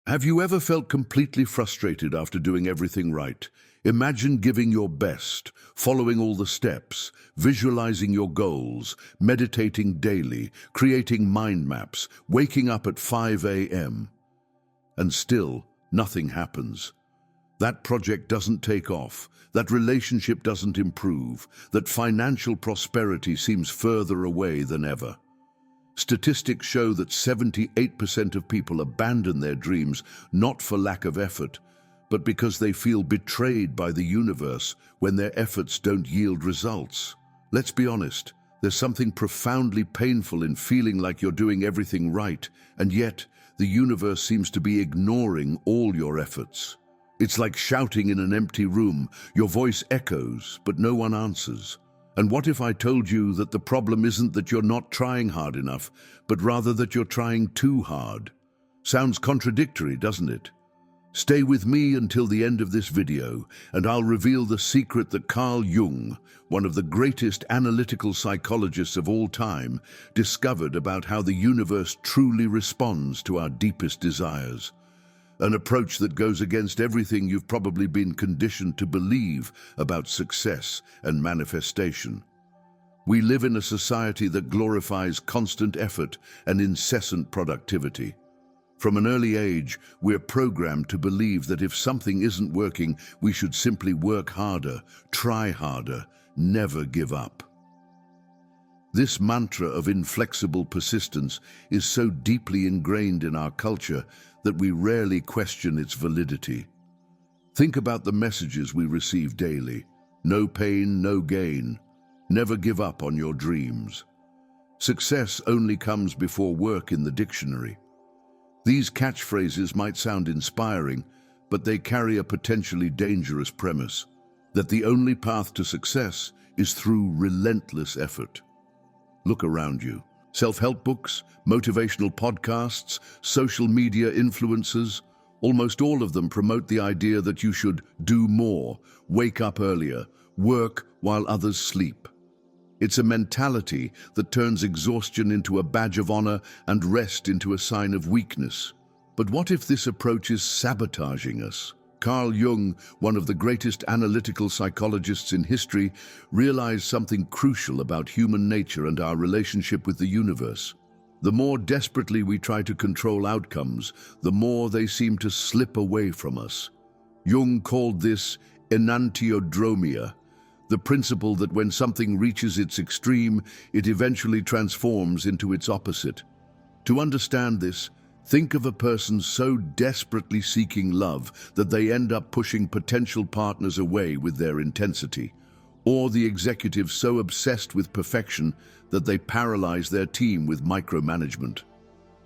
Have you ever felt completely frustrated after doing everything right? Imagine giving your best, following all the steps, visualizing your goals, meditating daily, creating mind maps, waking up at 5 a.m. And still, nothing happens. That project doesn't take off, that relationship doesn't improve, that financial prosperity seems further away than ever. Statistics show that 78% of people abandon their dreams not for lack of effort, but because they feel betrayed by the universe when their efforts don't yield results. Let's be honest, there's something profoundly painful in feeling like you're doing everything right, and yet the universe seems to be ignoring all your efforts. It's like shouting in an empty room. Your voice echoes, but no one answers. And what if I told you that the problem isn't that you're not trying hard enough, but rather that you're trying too hard? Sounds contradictory, doesn't it? Stay with me until the end of this video, and I'll reveal the secret that Carl Jung, one of the greatest analytical psychologists of all time, discovered about how the universe truly responds to our deepest desires. An approach that goes against everything you've probably been conditioned to believe about success and manifestation. We live in a society that glorifies constant effort and incessant productivity. From an early age, we're programmed to believe that if something isn't working, we should simply work harder, try harder, never give up. This mantra of inflexible persistence is so deeply ingrained in our culture that we rarely question its validity. Think about the messages we receive daily. No pain, no gain. Never give up on your dreams. Success only comes before work in the dictionary. These catchphrases might sound inspiring, but they carry a potentially dangerous premise, that the only path to success is through relentless effort. Look around you. Self-help books, motivational podcasts, social media influencers, almost all of them promote the idea that you should do more, wake up earlier, work while others sleep. It's a mentality that turns exhaustion into a badge of honor and rest into a sign of weakness. But what if this approach is sabotaging us? Carl Jung, one of the greatest analytical psychologists in history, realized something crucial about human nature and our relationship with the universe. The more desperately we try to control outcomes, the more they seem to slip away from us. Jung called this enantiodromia, the principle that when something reaches its extreme, it eventually transforms into its opposite. To understand this, think of a person so desperately seeking love that they end up pushing potential partners away with their intensity, or the executive so obsessed with perfection that they paralyze their team with micromanagement.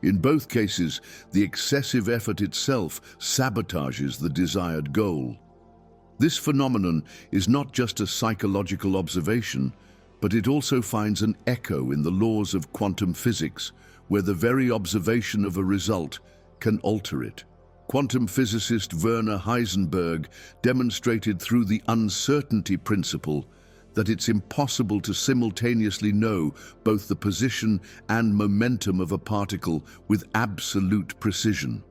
In both cases, the excessive effort itself sabotages the desired goal. This phenomenon is not just a psychological observation, but it also finds an echo in the laws of quantum physics, where the very observation of a result can alter it. Quantum physicist Werner Heisenberg demonstrated through the uncertainty principle that it's impossible to simultaneously know both the position and momentum of a particle with absolute precision.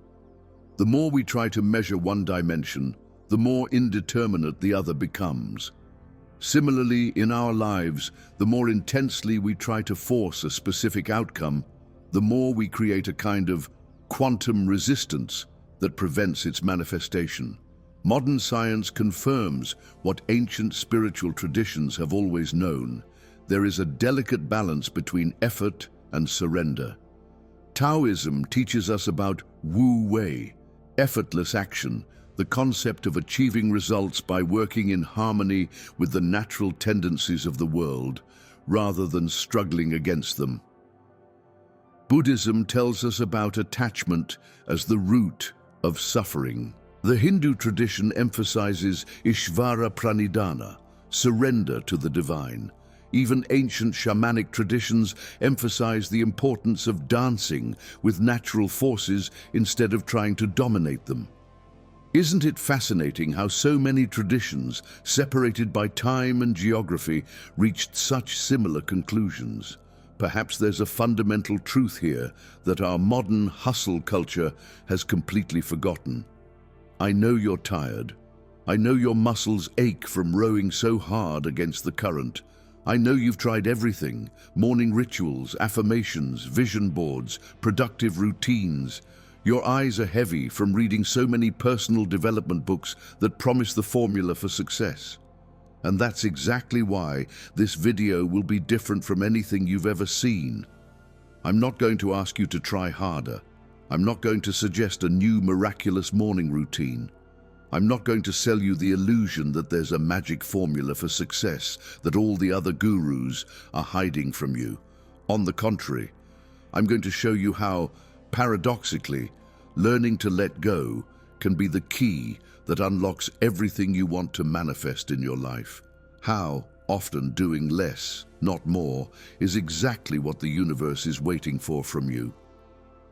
The more we try to measure one dimension, the more indeterminate the other becomes. Similarly, in our lives, the more intensely we try to force a specific outcome, the more we create a kind of quantum resistance that prevents its manifestation. Modern science confirms what ancient spiritual traditions have always known. There is a delicate balance between effort and surrender. Taoism teaches us about Wu Wei, effortless action, the concept of achieving results by working in harmony with the natural tendencies of the world, rather than struggling against them. Buddhism tells us about attachment as the root of suffering. The Hindu tradition emphasizes Ishvara Pranidhana, surrender to the divine. Even ancient shamanic traditions emphasize the importance of dancing with natural forces instead of trying to dominate them. Isn't it fascinating how so many traditions, separated by time and geography, reached such similar conclusions? Perhaps there's a fundamental truth here that our modern hustle culture has completely forgotten. I know you're tired. I know your muscles ache from rowing so hard against the current. I know you've tried everything: morning rituals, affirmations, vision boards, productive routines. Your eyes are heavy from reading so many personal development books that promise the formula for success. And that's exactly why this video will be different from anything you've ever seen. I'm not going to ask you to try harder. I'm not going to suggest a new miraculous morning routine. I'm not going to sell you the illusion that there's a magic formula for success that all the other gurus are hiding from you. On the contrary, I'm going to show you how, paradoxically, learning to let go can be the key that unlocks everything you want to manifest in your life. How often doing less, not more, is exactly what the universe is waiting for from you.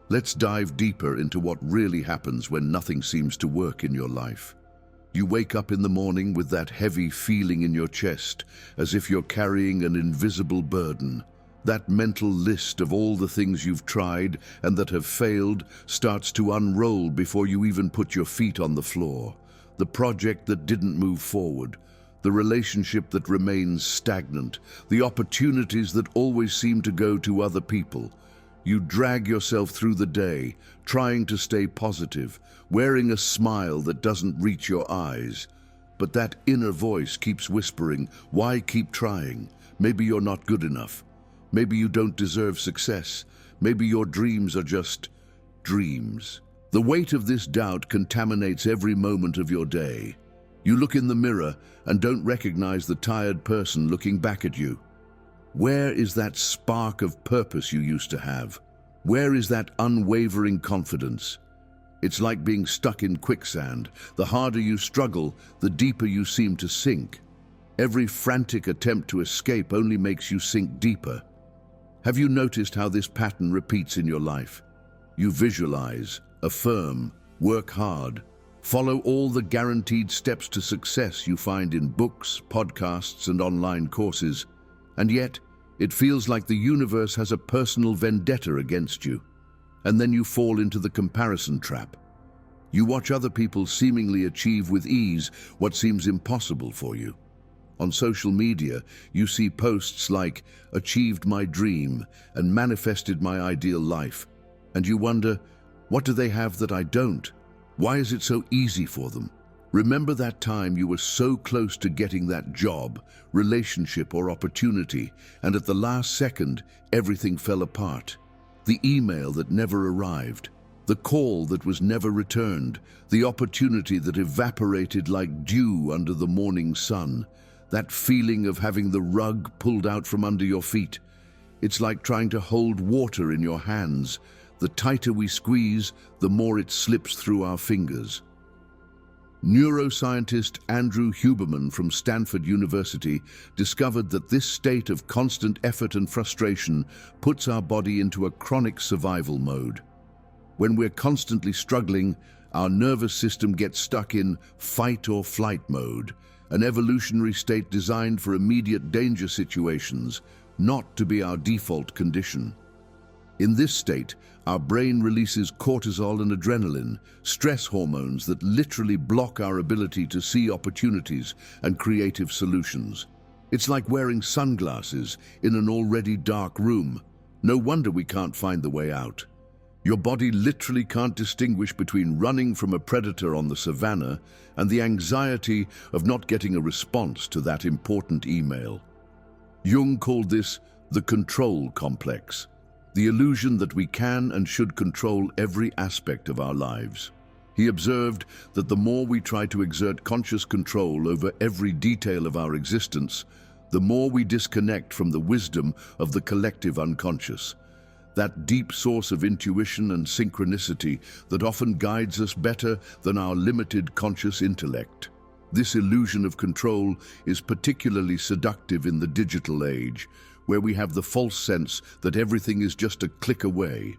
Let's dive deeper into what really happens when nothing seems to work in your life. You wake up in the morning with that heavy feeling in your chest, as if you're carrying an invisible burden. That mental list of all the things you've tried and that have failed starts to unroll before you even put your feet on the floor. The project that didn't move forward, the relationship that remains stagnant, the opportunities that always seem to go to other people. You drag yourself through the day, trying to stay positive, wearing a smile that doesn't reach your eyes. But that inner voice keeps whispering, "Why keep trying? Maybe you're not good enough. Maybe you don't deserve success. Maybe your dreams are just dreams." The weight of this doubt contaminates every moment of your day. You look in the mirror and don't recognize the tired person looking back at you. Where is that spark of purpose you used to have? Where is that unwavering confidence? It's like being stuck in quicksand. The harder you struggle, the deeper you seem to sink. Every frantic attempt to escape only makes you sink deeper. Have you noticed how this pattern repeats in your life? You visualize, affirm, work hard, follow all the guaranteed steps to success you find in books, podcasts, and online courses, and yet it feels like the universe has a personal vendetta against you. And then you fall into the comparison trap. You watch other people seemingly achieve with ease what seems impossible for you. On social media, you see posts like "achieved my dream" and "manifested my ideal life," and you wonder, what do they have that I don't? Why is it so easy for them? Remember that time you were so close to getting that job, relationship, or opportunity, and at the last second, everything fell apart? The email that never arrived, the call that was never returned, the opportunity that evaporated like dew under the morning sun. That feeling of having the rug pulled out from under your feet. It's like trying to hold water in your hands. The tighter we squeeze, the more it slips through our fingers. Neuroscientist Andrew Huberman from Stanford University discovered that this state of constant effort and frustration puts our body into a chronic survival mode. When we're constantly struggling, our nervous system gets stuck in fight or flight mode, an evolutionary state designed for immediate danger situations, not to be our default condition. In this state, our brain releases cortisol and adrenaline, stress hormones that literally block our ability to see opportunities and creative solutions. It's like wearing sunglasses in an already dark room. No wonder we can't find the way out. Your body literally can't distinguish between running from a predator on the savannah and the anxiety of not getting a response to that important email. Jung called this the control complex, the illusion that we can and should control every aspect of our lives. He observed that the more we try to exert conscious control over every detail of our existence, the more we disconnect from the wisdom of the collective unconscious, that deep source of intuition and synchronicity that often guides us better than our limited conscious intellect. This illusion of control is particularly seductive in the digital age, where we have the false sense that everything is just a click away.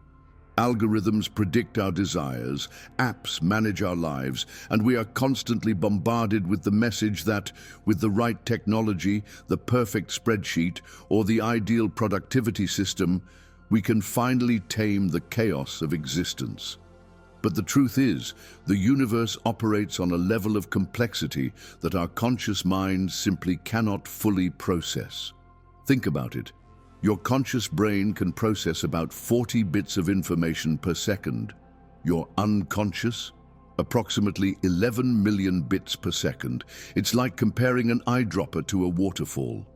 Algorithms predict our desires, apps manage our lives, and we are constantly bombarded with the message that, with the right technology, the perfect spreadsheet, or the ideal productivity system, we can finally tame the chaos of existence. But the truth is, the universe operates on a level of complexity that our conscious mind simply cannot fully process. Think about it. Your conscious brain can process about 40 bits of information per second. Your unconscious? Approximately 11 million bits per second. It's like comparing an eyedropper to a waterfall.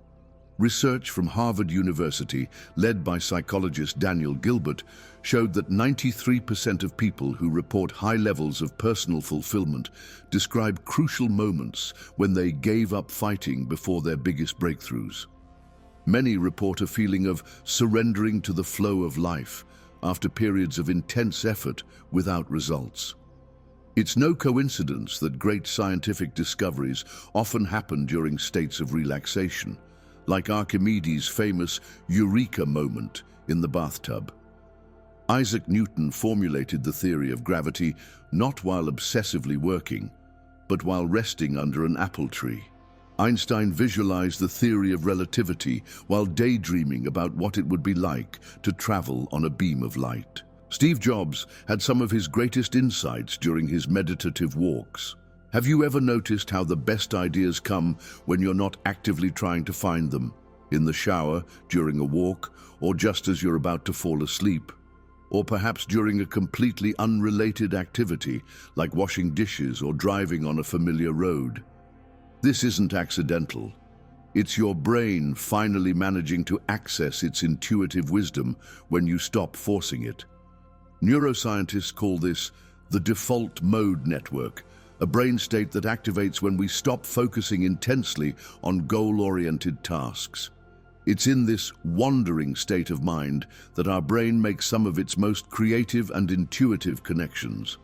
Research from Harvard University, led by psychologist Daniel Gilbert, showed that 93% of people who report high levels of personal fulfillment describe crucial moments when they gave up fighting before their biggest breakthroughs. Many report a feeling of surrendering to the flow of life after periods of intense effort without results. It's no coincidence that great scientific discoveries often happen during states of relaxation, like Archimedes' famous Eureka moment in the bathtub. Isaac Newton formulated the theory of gravity not while obsessively working, but while resting under an apple tree. Einstein visualized the theory of relativity while daydreaming about what it would be like to travel on a beam of light. Steve Jobs had some of his greatest insights during his meditative walks. Have you ever noticed how the best ideas come when you're not actively trying to find them? In the shower, during a walk, or just as you're about to fall asleep? Or perhaps during a completely unrelated activity, like washing dishes or driving on a familiar road? This isn't accidental. It's your brain finally managing to access its intuitive wisdom when you stop forcing it. Neuroscientists call this the default mode network, a brain state that activates when we stop focusing intensely on goal-oriented tasks. It's in this wandering state of mind that our brain makes some of its most creative and intuitive connections.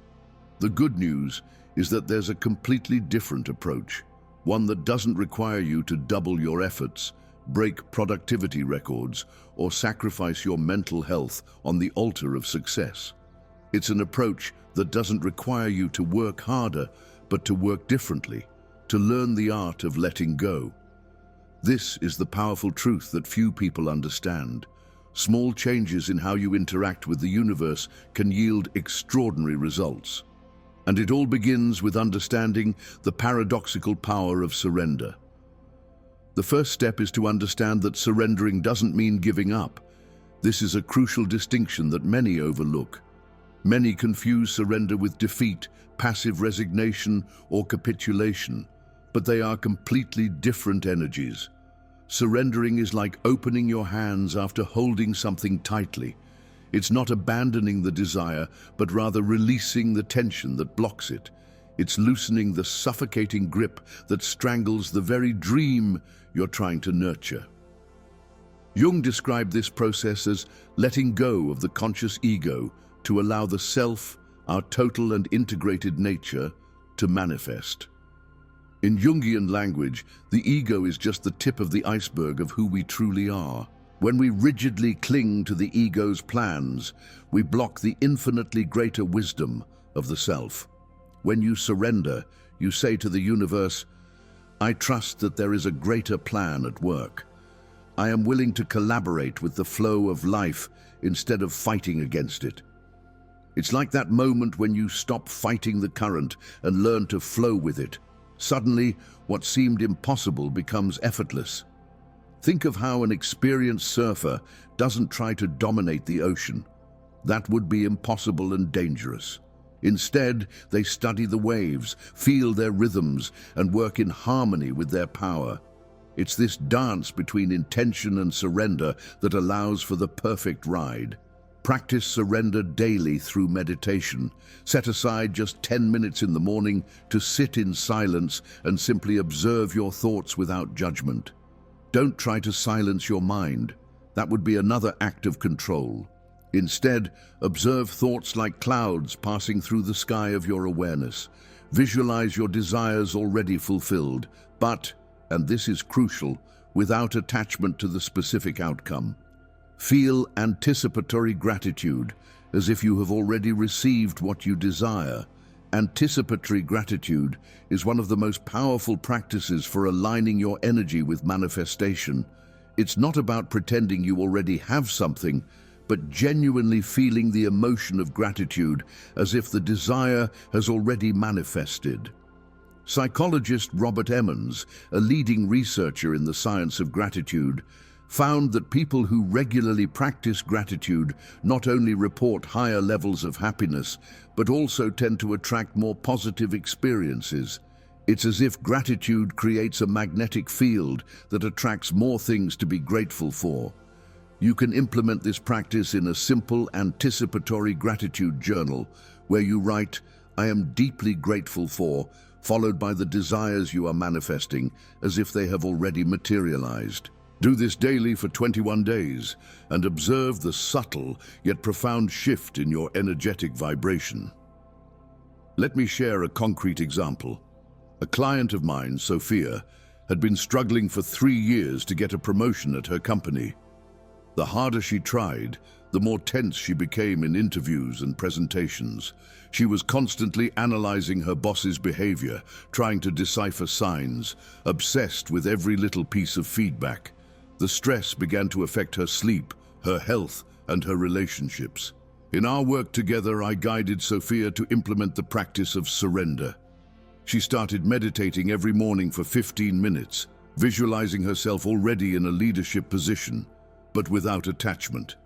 The good news is that there's a completely different approach, one that doesn't require you to double your efforts, break productivity records, or sacrifice your mental health on the altar of success. It's an approach that doesn't require you to work harder, but to work differently, to learn the art of letting go. This is the powerful truth that few people understand. Small changes in how you interact with the universe can yield extraordinary results. And it all begins with understanding the paradoxical power of surrender. The first step is to understand that surrendering doesn't mean giving up. This is a crucial distinction that many overlook. Many confuse surrender with defeat, passive resignation, or capitulation, but they are completely different energies. Surrendering is like opening your hands after holding something tightly. It's not abandoning the desire, but rather releasing the tension that blocks it. It's loosening the suffocating grip that strangles the very dream you're trying to nurture. Jung described this process as letting go of the conscious ego to allow the self, our total and integrated nature, to manifest. In Jungian language, the ego is just the tip of the iceberg of who we truly are. When we rigidly cling to the ego's plans, we block the infinitely greater wisdom of the self. When you surrender, you say to the universe, "I trust that there is a greater plan at work. I am willing to collaborate with the flow of life instead of fighting against it." It's like that moment when you stop fighting the current and learn to flow with it. Suddenly, what seemed impossible becomes effortless. Think of how an experienced surfer doesn't try to dominate the ocean. That would be impossible and dangerous. Instead, they study the waves, feel their rhythms, and work in harmony with their power. It's this dance between intention and surrender that allows for the perfect ride. Practice surrender daily through meditation. Set aside just 10 minutes in the morning to sit in silence and simply observe your thoughts without judgment. Don't try to silence your mind. That would be another act of control. Instead, observe thoughts like clouds passing through the sky of your awareness. Visualize your desires already fulfilled, but, and this is crucial, without attachment to the specific outcome. Feel anticipatory gratitude, as if you have already received what you desire. Anticipatory gratitude is one of the most powerful practices for aligning your energy with manifestation. It's not about pretending you already have something, but genuinely feeling the emotion of gratitude as if the desire has already manifested. Psychologist Robert Emmons, a leading researcher in the science of gratitude, found that people who regularly practice gratitude not only report higher levels of happiness, but also tend to attract more positive experiences. It's as if gratitude creates a magnetic field that attracts more things to be grateful for. You can implement this practice in a simple anticipatory gratitude journal, where you write, "I am deeply grateful for," followed by the desires you are manifesting, as if they have already materialized. Do this daily for 21 days and observe the subtle yet profound shift in your energetic vibration. Let me share a concrete example. A client of mine, Sophia, had been struggling for 3 years to get a promotion at her company. The harder she tried, the more tense she became in interviews and presentations. She was constantly analyzing her boss's behavior, trying to decipher signs, obsessed with every little piece of feedback. The stress began to affect her sleep, her health, and her relationships. In our work together, I guided Sophia to implement the practice of surrender. She started meditating every morning for 15 minutes, visualizing herself already in a leadership position, but without attachment.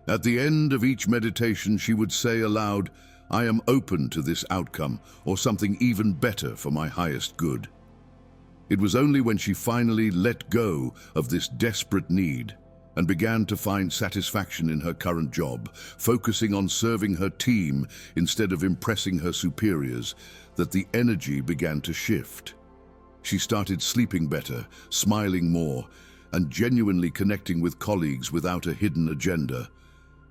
At the end of each meditation, she would say aloud, "I am open to this outcome or something even better for my highest good." It was only when she finally let go of this desperate need and began to find satisfaction in her current job, focusing on serving her team instead of impressing her superiors, that the energy began to shift. She started sleeping better, smiling more, and genuinely connecting with colleagues without a hidden agenda.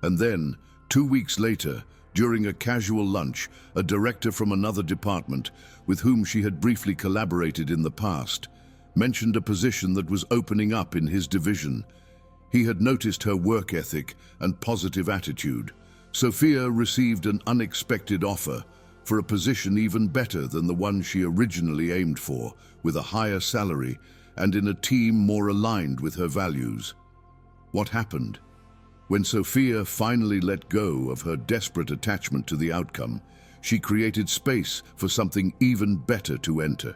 And then, 2 weeks later, during a casual lunch, a director from another department, with whom she had briefly collaborated in the past, mentioned a position that was opening up in his division. He had noticed her work ethic and positive attitude. Sophia received an unexpected offer for a position even better than the one she originally aimed for, with a higher salary and in a team more aligned with her values. What happened? When Sophia finally let go of her desperate attachment to the outcome, she created space for something even better to enter.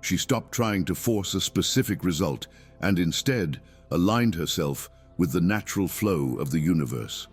She stopped trying to force a specific result and instead aligned herself with the natural flow of the universe.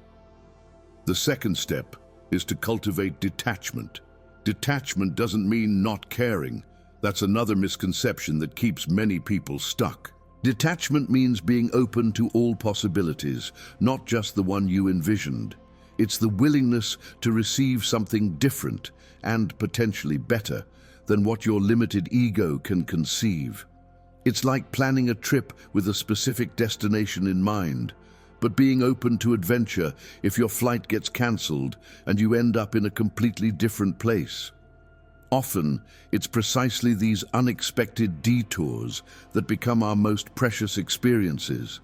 The second step is to cultivate detachment. Detachment doesn't mean not caring. That's another misconception that keeps many people stuck. Detachment means being open to all possibilities, not just the one you envisioned. It's the willingness to receive something different and potentially better than what your limited ego can conceive. It's like planning a trip with a specific destination in mind, but being open to adventure if your flight gets cancelled and you end up in a completely different place. Often, it's precisely these unexpected detours that become our most precious experiences.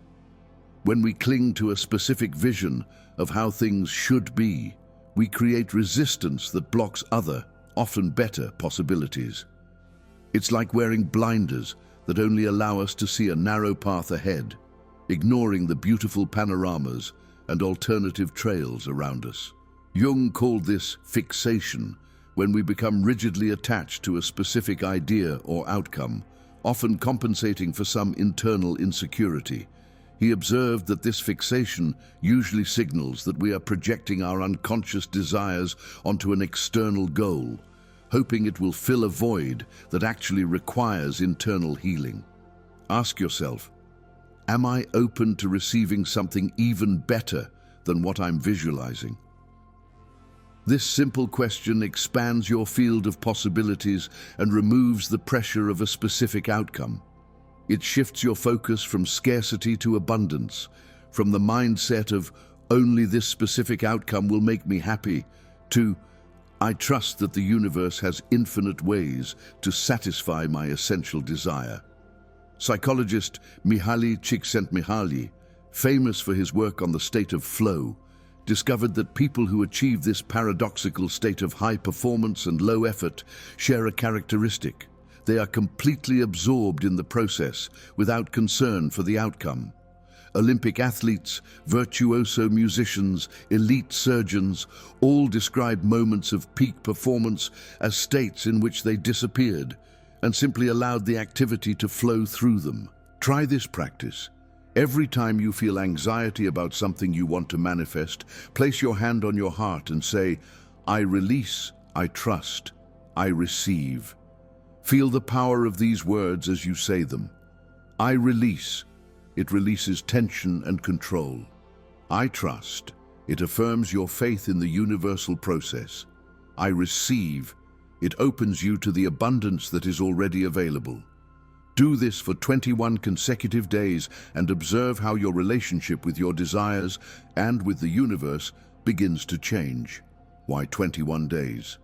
When we cling to a specific vision of how things should be, we create resistance that blocks other, often better, possibilities. It's like wearing blinders that only allow us to see a narrow path ahead, ignoring the beautiful panoramas and alternative trails around us. Jung called this fixation, when we become rigidly attached to a specific idea or outcome, often compensating for some internal insecurity. He observed that this fixation usually signals that we are projecting our unconscious desires onto an external goal, hoping it will fill a void that actually requires internal healing. Ask yourself, am I open to receiving something even better than what I'm visualizing? This simple question expands your field of possibilities and removes the pressure of a specific outcome. It shifts your focus from scarcity to abundance, from the mindset of only this specific outcome will make me happy, to I trust that the universe has infinite ways to satisfy my essential desire. Psychologist Mihaly Csikszentmihalyi, famous for his work on the state of flow, discovered that people who achieve this paradoxical state of high performance and low effort share a characteristic. They are completely absorbed in the process without concern for the outcome. Olympic athletes, virtuoso musicians, elite surgeons all describe moments of peak performance as states in which they disappeared and simply allowed the activity to flow through them. Try this practice. Every time you feel anxiety about something you want to manifest, place your hand on your heart and say, "I release, I trust, I receive." Feel the power of these words as you say them. I release. It releases tension and control. I trust. It affirms your faith in the universal process. I receive. It opens you to the abundance that is already available. Do this for 21 consecutive days and observe how your relationship with your desires and with the universe begins to change. Why 21 days?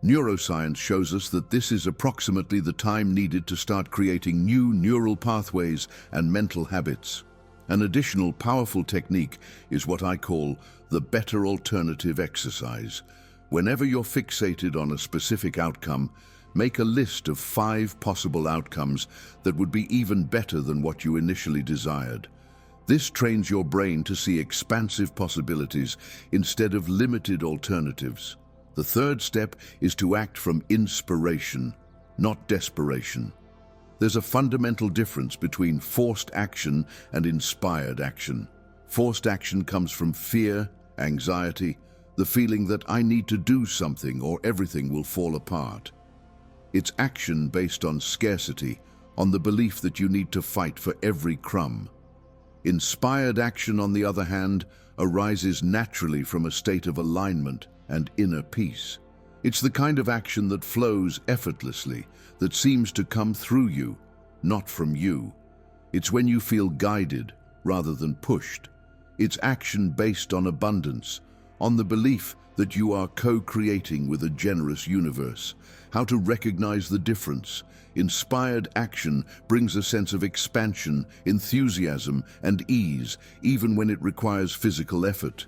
Neuroscience shows us that this is approximately the time needed to start creating new neural pathways and mental habits. An additional powerful technique is what I call the better alternative exercise. Whenever you're fixated on a specific outcome, make a list of 5 possible outcomes that would be even better than what you initially desired. This trains your brain to see expansive possibilities instead of limited alternatives. The third step is to act from inspiration, not desperation. There's a fundamental difference between forced action and inspired action. Forced action comes from fear, anxiety, the feeling that I need to do something or everything will fall apart. It's action based on scarcity, on the belief that you need to fight for every crumb. Inspired action, on the other hand, arises naturally from a state of alignment and inner peace. It's the kind of action that flows effortlessly, that seems to come through you, not from you. It's when you feel guided rather than pushed. It's action based on abundance, on the belief that you are co-creating with a generous universe. How to recognize the difference? Inspired action brings a sense of expansion, enthusiasm, and ease, even when it requires physical effort.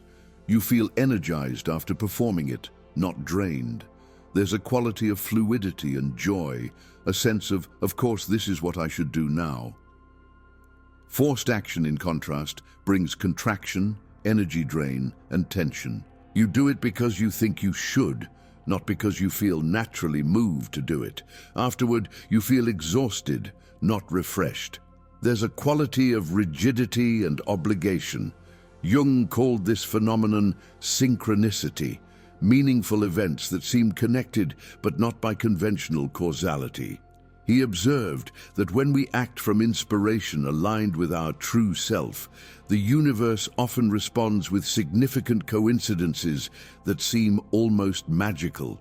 You feel energized after performing it, not drained. There's a quality of fluidity and joy, a sense of course, this is what I should do now. Forced action, in contrast, brings contraction, energy drain, and tension. You do it because you think you should, not because you feel naturally moved to do it. Afterward, you feel exhausted, not refreshed. There's a quality of rigidity and obligation. Jung called this phenomenon synchronicity, meaningful events that seem connected but not by conventional causality. He observed that when we act from inspiration aligned with our true self, the universe often responds with significant coincidences that seem almost magical.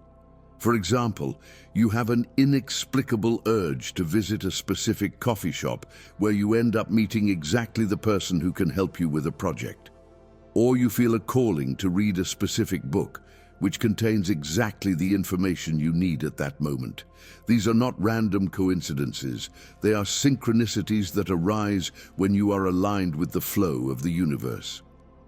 For example, you have an inexplicable urge to visit a specific coffee shop where you end up meeting exactly the person who can help you with a project. Or you feel a calling to read a specific book, which contains exactly the information you need at that moment. These are not random coincidences. They are synchronicities that arise when you are aligned with the flow of the universe.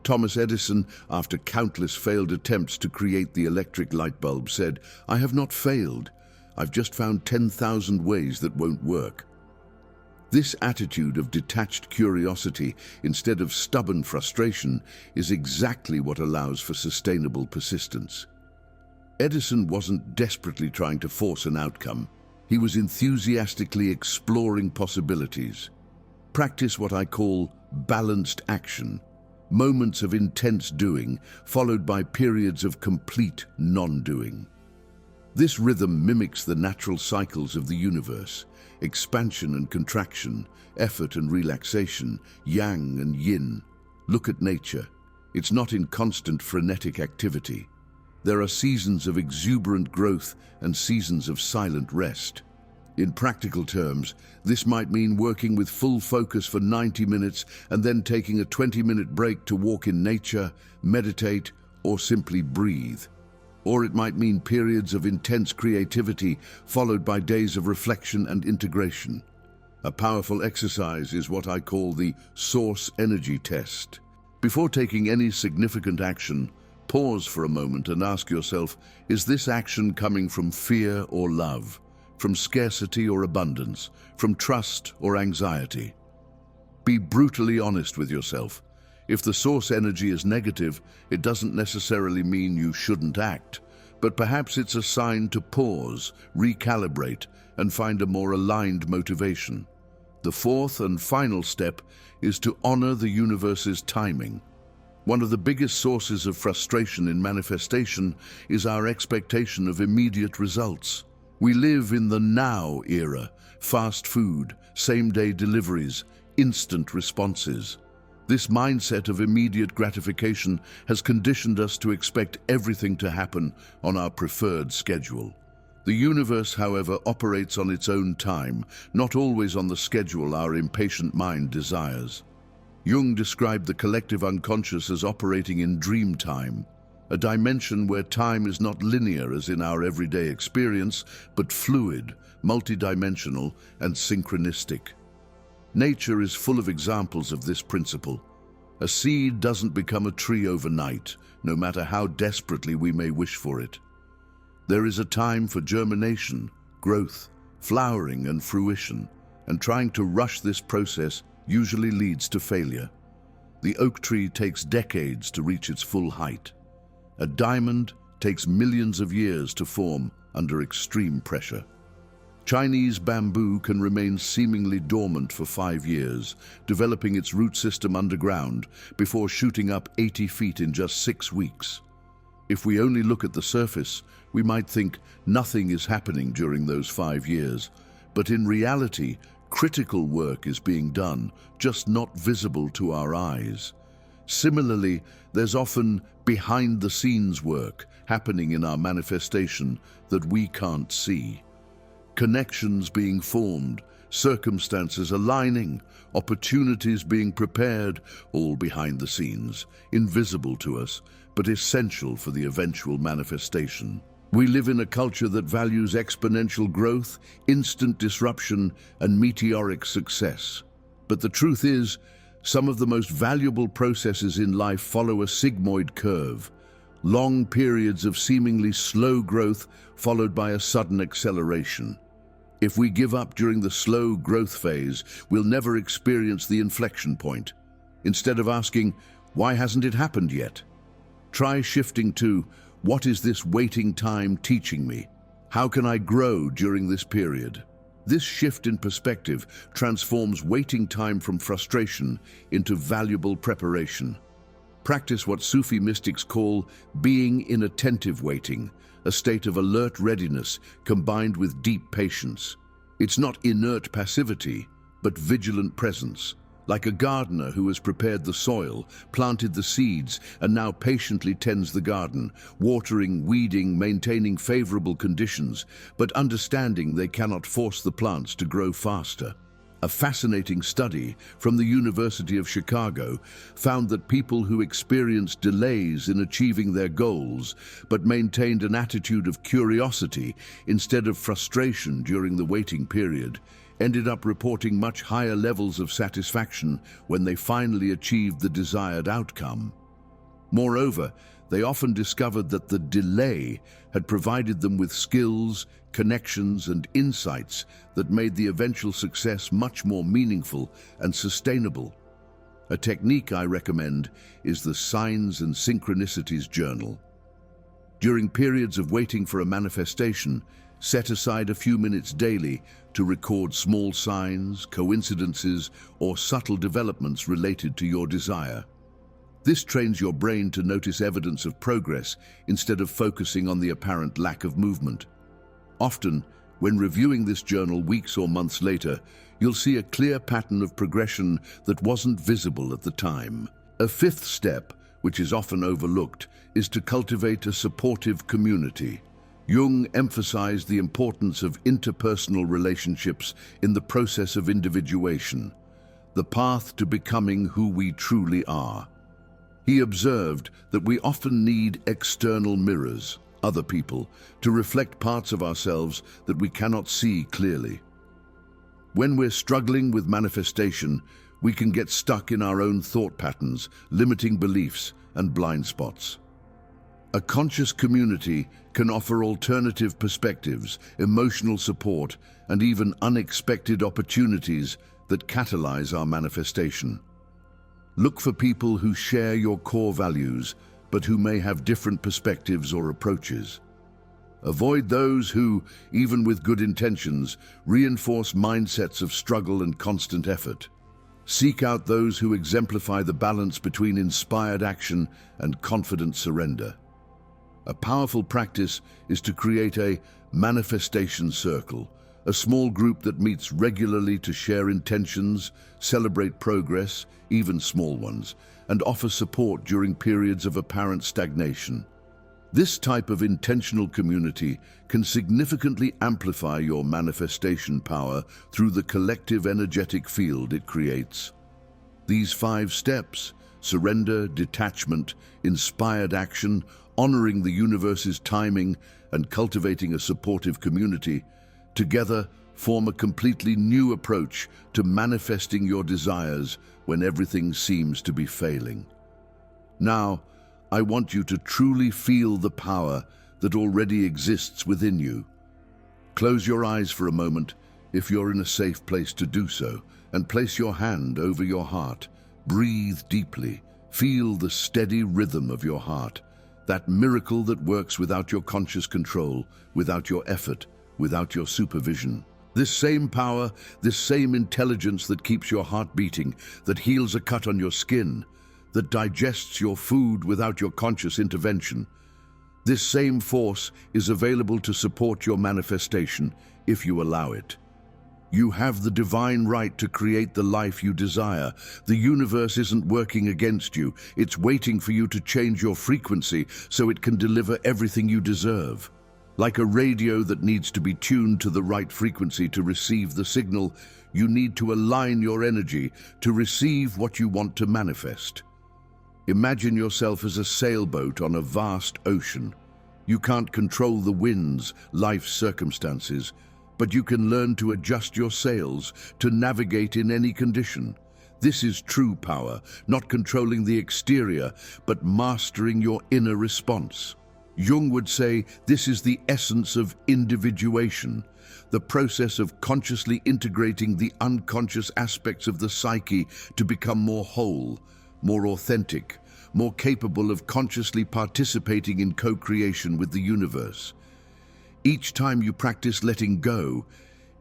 Thomas Edison, after countless failed attempts to create the electric light bulb, said, "I have not failed. I've just found 10,000 ways that won't work." This attitude of detached curiosity instead of stubborn frustration is exactly what allows for sustainable persistence. Edison wasn't desperately trying to force an outcome. He was enthusiastically exploring possibilities. Practice what I call balanced action, moments of intense doing followed by periods of complete non-doing. This rhythm mimics the natural cycles of the universe: expansion and contraction, effort and relaxation, yang and yin. Look at nature. It's not in constant frenetic activity. There are seasons of exuberant growth and seasons of silent rest. In practical terms, this might mean working with full focus for 90 minutes and then taking a 20-minute break to walk in nature, meditate, or simply breathe. Or it might mean periods of intense creativity followed by days of reflection and integration. A powerful exercise is what I call the source energy test. Before taking any significant action, pause for a moment and ask yourself, is this action coming from fear or love, from scarcity or abundance, from trust or anxiety? Be brutally honest with yourself. If the source energy is negative, it doesn't necessarily mean you shouldn't act, but perhaps it's a sign to pause, recalibrate, and find a more aligned motivation. The fourth and final step is to honor the universe's timing. One of the biggest sources of frustration in manifestation is our expectation of immediate results. We live in the now era, fast food, same-day deliveries, instant responses. This mindset of immediate gratification has conditioned us to expect everything to happen on our preferred schedule. The universe, however, operates on its own time, not always on the schedule our impatient mind desires. Jung described the collective unconscious as operating in dream time, a dimension where time is not linear as in our everyday experience, but fluid, multidimensional, and synchronistic. Nature is full of examples of this principle. A seed doesn't become a tree overnight, no matter how desperately we may wish for it. There is a time for germination, growth, flowering, and fruition, and trying to rush this process usually leads to failure. The oak tree takes decades to reach its full height. A diamond takes millions of years to form under extreme pressure. Chinese bamboo can remain seemingly dormant for 5 years, developing its root system underground before shooting up 80 feet in just 6 weeks. If we only look at the surface, we might think nothing is happening during those 5 years, but in reality, critical work is being done, just not visible to our eyes. Similarly, there's often behind-the-scenes work happening in our manifestation that we can't see. Connections being formed, circumstances aligning, opportunities being prepared, all behind the scenes, invisible to us, but essential for the eventual manifestation. We live in a culture that values exponential growth, instant disruption, and meteoric success. But the truth is, some of the most valuable processes in life follow a sigmoid curve, long periods of seemingly slow growth followed by a sudden acceleration. If we give up during the slow growth phase, we'll never experience the inflection point. Instead of asking, why hasn't it happened yet? Try shifting to, what is this waiting time teaching me? How can I grow during this period? This shift in perspective transforms waiting time from frustration into valuable preparation. Practice what Sufi mystics call being in attentive waiting, a state of alert readiness combined with deep patience. It's not inert passivity, but vigilant presence, like a gardener who has prepared the soil, planted the seeds, and now patiently tends the garden, watering, weeding, maintaining favorable conditions, but understanding they cannot force the plants to grow faster. A fascinating study from the University of Chicago found that people who experienced delays in achieving their goals but maintained an attitude of curiosity instead of frustration during the waiting period ended up reporting much higher levels of satisfaction when they finally achieved the desired outcome. Moreover, they often discovered that the delay had provided them with skills, connections, and insights that made the eventual success much more meaningful and sustainable. A technique I recommend is the Signs and Synchronicities Journal. During periods of waiting for a manifestation, set aside a few minutes daily to record small signs, coincidences, or subtle developments related to your desire. This trains your brain to notice evidence of progress instead of focusing on the apparent lack of movement. Often, when reviewing this journal weeks or months later, you'll see a clear pattern of progression that wasn't visible at the time. A fifth step, which is often overlooked, is to cultivate a supportive community. Jung emphasized the importance of interpersonal relationships in the process of individuation, the path to becoming who we truly are. He observed that we often need external mirrors, other people, to reflect parts of ourselves that we cannot see clearly. When we're struggling with manifestation, we can get stuck in our own thought patterns, limiting beliefs and blind spots. A conscious community can offer alternative perspectives, emotional support, and even unexpected opportunities that catalyze our manifestation. Look for people who share your core values, but who may have different perspectives or approaches. Avoid those who, even with good intentions, reinforce mindsets of struggle and constant effort. Seek out those who exemplify the balance between inspired action and confident surrender. A powerful practice is to create a manifestation circle, a small group that meets regularly to share intentions, celebrate progress, even small ones, and offer support during periods of apparent stagnation. This type of intentional community can significantly amplify your manifestation power through the collective energetic field it creates. These 5 steps, surrender, detachment, inspired action, honoring the universe's timing, and cultivating a supportive community, together form a completely new approach to manifesting your desires when everything seems to be failing. Now, I want you to truly feel the power that already exists within you. Close your eyes for a moment, if you're in a safe place to do so, and place your hand over your heart. Breathe deeply. Feel the steady rhythm of your heart, that miracle that works without your conscious control, without your effort, without your supervision. This same power, this same intelligence that keeps your heart beating, that heals a cut on your skin, that digests your food without your conscious intervention. This same force is available to support your manifestation if you allow it. You have the divine right to create the life you desire. The universe isn't working against you. It's waiting for you to change your frequency so it can deliver everything you deserve. Like a radio that needs to be tuned to the right frequency to receive the signal, you need to align your energy to receive what you want to manifest. Imagine yourself as a sailboat on a vast ocean. You can't control the winds, life's circumstances, but you can learn to adjust your sails to navigate in any condition. This is true power, not controlling the exterior, but mastering your inner response. Jung would say this is the essence of individuation, the process of consciously integrating the unconscious aspects of the psyche to become more whole, more authentic, more capable of consciously participating in co-creation with the universe. Each time you practice letting go,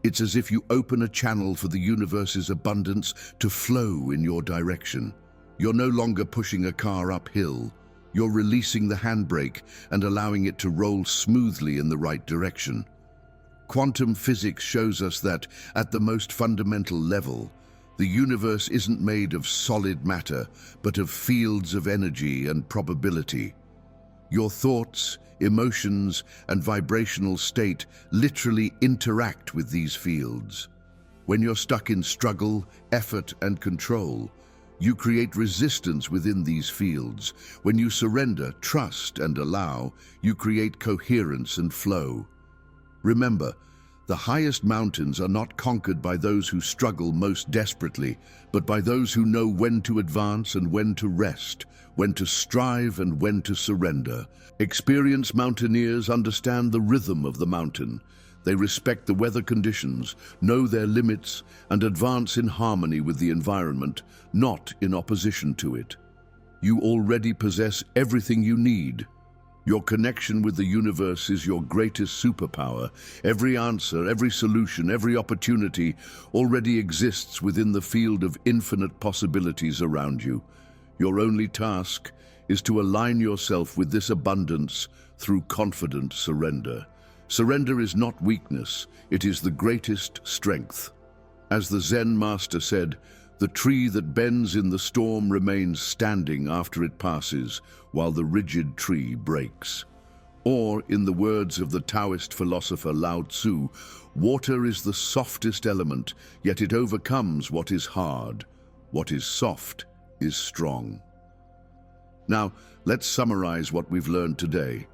it's as if you open a channel for the universe's abundance to flow in your direction. You're no longer pushing a car uphill. You're releasing the handbrake and allowing it to roll smoothly in the right direction. Quantum physics shows us that, at the most fundamental level, the universe isn't made of solid matter, but of fields of energy and probability. Your thoughts, emotions, and vibrational state literally interact with these fields. When you're stuck in struggle, effort, and control, you create resistance within these fields. When you surrender, trust, and allow, you create coherence and flow. Remember, the highest mountains are not conquered by those who struggle most desperately, but by those who know when to advance and when to rest, when to strive and when to surrender. Experienced mountaineers understand the rhythm of the mountain. They respect the weather conditions, know their limits, and advance in harmony with the environment, not in opposition to it. You already possess everything you need. Your connection with the universe is your greatest superpower. Every answer, every solution, every opportunity already exists within the field of infinite possibilities around you. Your only task is to align yourself with this abundance through confident surrender. Surrender is not weakness, it is the greatest strength. As the Zen master said, the tree that bends in the storm remains standing after it passes, while the rigid tree breaks. Or, in the words of the Taoist philosopher Lao Tzu, water is the softest element, yet it overcomes what is hard. What is soft is strong. Now, let's summarize what we've learned today.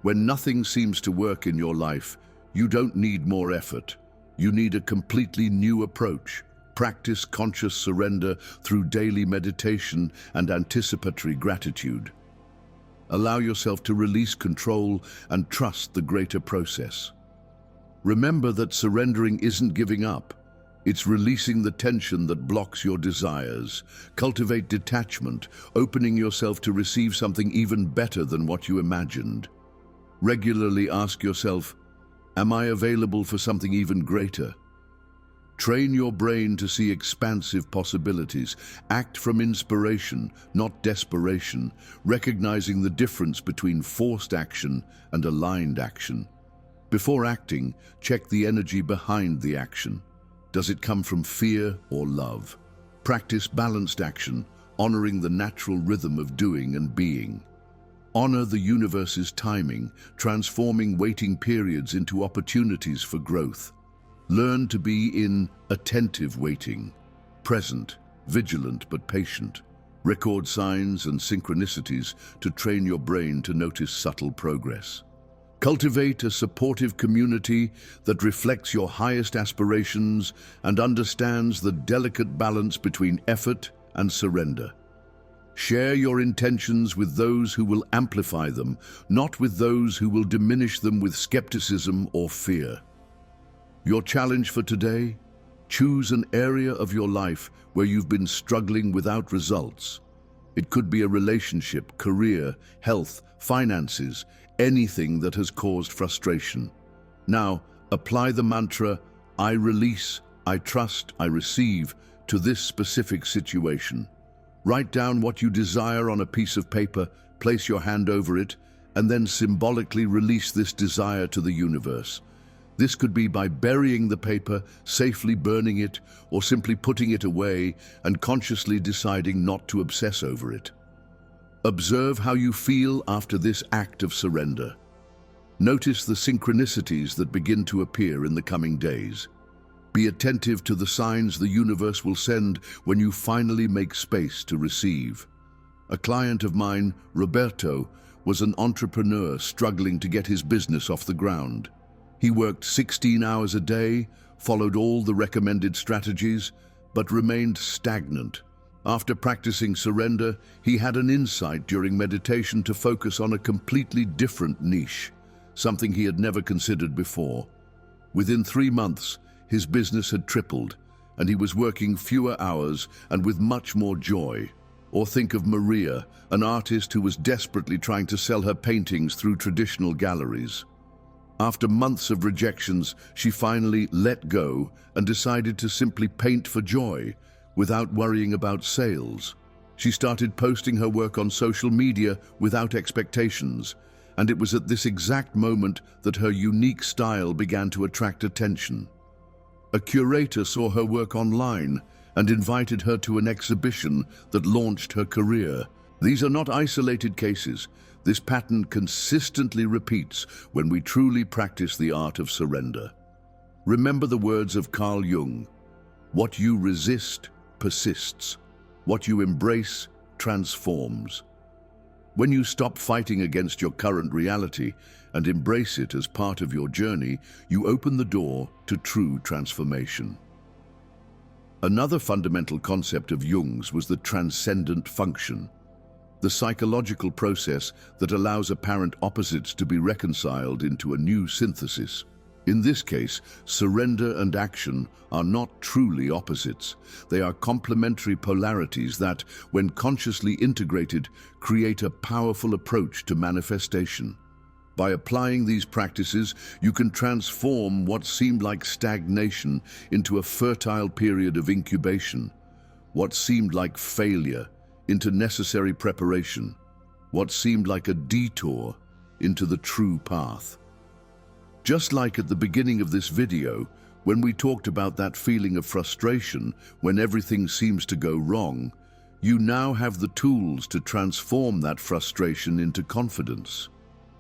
When nothing seems to work in your life, you don't need more effort. You need a completely new approach. Practice conscious surrender through daily meditation and anticipatory gratitude. Allow yourself to release control and trust the greater process. Remember that surrendering isn't giving up. It's releasing the tension that blocks your desires. Cultivate detachment, opening yourself to receive something even better than what you imagined. Regularly ask yourself, am I available for something even greater? Train your brain to see expansive possibilities. Act from inspiration, not desperation, recognizing the difference between forced action and aligned action. Before acting, check the energy behind the action. Does it come from fear or love? Practice balanced action, honoring the natural rhythm of doing and being. Honor the universe's timing, transforming waiting periods into opportunities for growth. Learn to be in attentive waiting, present, vigilant but patient. Record signs and synchronicities to train your brain to notice subtle progress. Cultivate a supportive community that reflects your highest aspirations and understands the delicate balance between effort and surrender. Share your intentions with those who will amplify them, not with those who will diminish them with skepticism or fear. Your challenge for today? Choose an area of your life where you've been struggling without results. It could be a relationship, career, health, finances, anything that has caused frustration. Now, apply the mantra, I release, I trust, I receive, to this specific situation. Write down what you desire on a piece of paper, place your hand over it, and then symbolically release this desire to the universe. This could be by burying the paper, safely burning it, or simply putting it away and consciously deciding not to obsess over it. Observe how you feel after this act of surrender. Notice the synchronicities that begin to appear in the coming days. Be attentive to the signs the universe will send when you finally make space to receive. A client of mine, Roberto, was an entrepreneur struggling to get his business off the ground. He worked 16 hours a day, followed all the recommended strategies, but remained stagnant. After practicing surrender, he had an insight during meditation to focus on a completely different niche, something he had never considered before. Within 3 months, his business had tripled, and he was working fewer hours and with much more joy. Or think of Maria, an artist who was desperately trying to sell her paintings through traditional galleries. After months of rejections, she finally let go and decided to simply paint for joy, without worrying about sales. She started posting her work on social media without expectations, and it was at this exact moment that her unique style began to attract attention. A curator saw her work online and invited her to an exhibition that launched her career. These are not isolated cases. This pattern consistently repeats when we truly practice the art of surrender. Remember the words of Carl Jung, "What you resist persists. What you embrace transforms." When you stop fighting against your current reality and embrace it as part of your journey, you open the door to true transformation. Another fundamental concept of Jung's was the transcendent function, the psychological process that allows apparent opposites to be reconciled into a new synthesis. In this case, surrender and action are not truly opposites. They are complementary polarities that, when consciously integrated, create a powerful approach to manifestation. By applying these practices, you can transform what seemed like stagnation into a fertile period of incubation, what seemed like failure into necessary preparation, what seemed like a detour into the true path. Just like at the beginning of this video, when we talked about that feeling of frustration when everything seems to go wrong, you now have the tools to transform that frustration into confidence.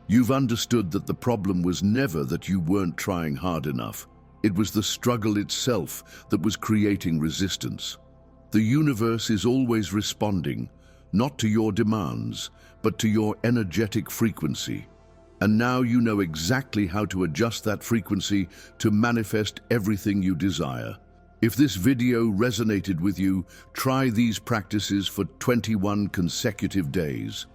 You've understood that the problem was never that you weren't trying hard enough. It was the struggle itself that was creating resistance. The universe is always responding, not to your demands, but to your energetic frequency. And now you know exactly how to adjust that frequency to manifest everything you desire. If this video resonated with you, try these practices for 21 consecutive days.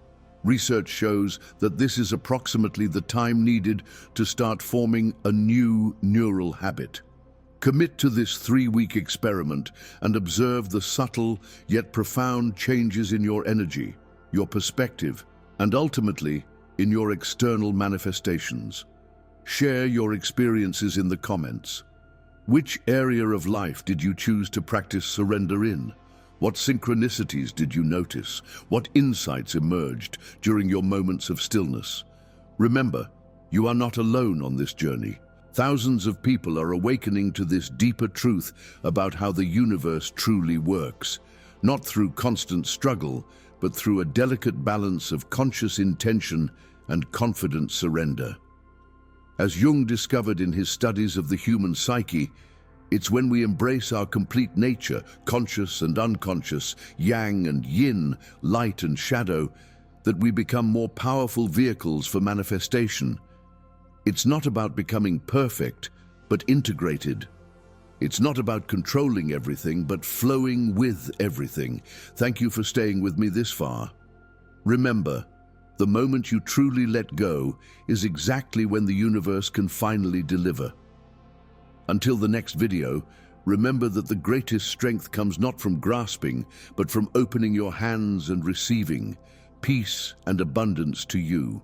Research shows that this is approximately the time needed to start forming a new neural habit. Commit to this 3-week experiment and observe the subtle yet profound changes in your energy, your perspective, and ultimately in your external manifestations. Share your experiences in the comments. Which area of life did you choose to practice surrender in? What synchronicities did you notice? What insights emerged during your moments of stillness? Remember, you are not alone on this journey. Thousands of people are awakening to this deeper truth about how the universe truly works, not through constant struggle, but through a delicate balance of conscious intention and confident surrender. As Jung discovered in his studies of the human psyche, it's when we embrace our complete nature, conscious and unconscious, yang and yin, light and shadow, that we become more powerful vehicles for manifestation. It's not about becoming perfect, but integrated. It's not about controlling everything, but flowing with everything. Thank you for staying with me this far. Remember, the moment you truly let go is exactly when the universe can finally deliver. Until the next video, remember that the greatest strength comes not from grasping, but from opening your hands and receiving peace and abundance to you.